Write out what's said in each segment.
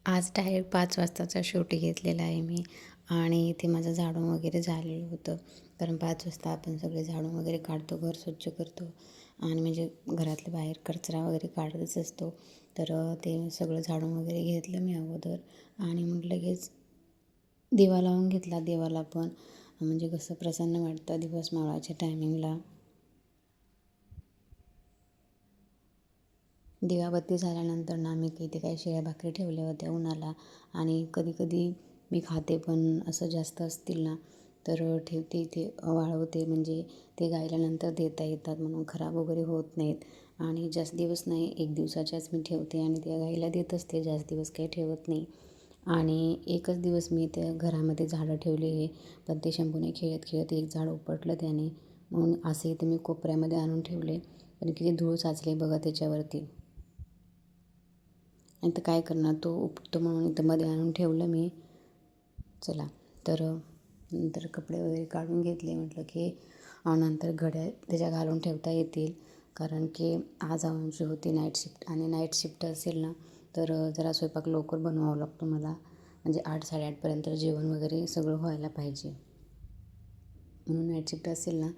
आज डायरेक्ट 5 वाजताचा शूट घेतलेला आहे मी आणि इथे माझं झाडून वगैरे झालेलं होतं. कारण 5 वाजता आपण सगळे झाडून वगैरे काढतो, घर स्वच्छ करतो आणि म्हणजे घरातल्या बाहेर कचरा वगैरे काढतच असतो. तर ते सगळं झाडून वगैरे घेतलं मी अगोदर आणि मग लगेच दिवा लावून घेतला. देवाला पण म्हणजे कसं प्रसन्न वाटतं दिवस मावळाच्या टायमिंगला. दिवाबत्ती झाल्यानंतर ना मी इथे काही शिळ्या भाकरी ठेवल्या होत्या उन्हाला आणि कधी कधी मी खाते पण असं जास्त असतील ना तर ठेवते इथे वाळवते म्हणजे ते गायल्यानंतर देता येतात म्हणून खराब वगैरे होत नाहीत. आणि जास्त दिवस नाही, 1 दिवसाच्याच मी ठेवते आणि त्या गाईला देत असते, जास्त दिवस काही ठेवत नाही. आणि एकच दिवस मी त्या घरामध्ये झाडं ठेवले आहे, पण ते शंभूने खेळत खेळत एक झाड उपटलं त्याने, म्हणून असे इथे मी कोपऱ्यामध्ये आणून ठेवले. पण किती धूळ साचले बघा त्याच्यावरती. आणि तर काय करणार, तो उपटतो म्हणून इथं मध्ये आणून ठेवलं मी. चला तर नंतर कपडे वगैरे काढून घेतले. म्हटलं की नंतर घड्या त्याच्या घालून ठेवता येतील, कारण की आज आमची होती नाईट शिफ्ट आणि नाईट शिफ्ट असेल ना तर जरा स्वयंपाक लवकर बनवावा लागतो मला, म्हणजे 8-8:30पर्यंत जेवण वगैरे सगळं व्हायला पाहिजे. म्हणून नाईट शिफ्ट असेल ना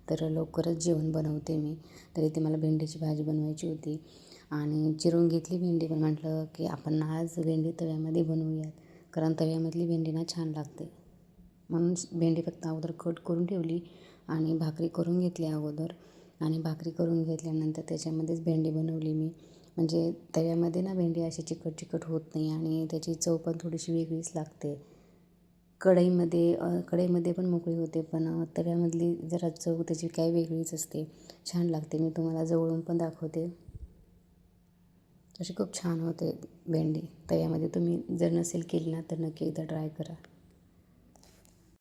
तर लवकरच जेवण बनवते मी. तर इथे मला भेंडीची भाजी बनवायची होती आणि चिरून घेतली भेंडी, पण म्हटलं की आपण आज भेंडी तव्यामध्ये बनवूयात, कारण तव्यामधली भेंडी ना छान लागते. म्हणून भेंडी फक्त अगोदर कट करून ठेवली आणि भाकरी करून घेतली अगोदर. आणि भाकरी करून घेतल्यानंतर त्याच्यामध्येच भेंडी बनवली मी. म्हणजे तव्यामध्ये ना भेंडी अशी चिकट चिकट होत नाही आणि त्याची चव पण थोडीशी वेगळीच लागते. कढईमध्ये पण मोकळी होते, पण तव्यामधली जरा चव त्याची काय वेगळीच असते, छान लागते. मी तुम्हाला जवळून पण दाखवते. अशी खूप छान होते भेंडी तव्यामध्ये. तुम्ही जर नसेल केली ना तर नक्की एकदा ट्राय करा.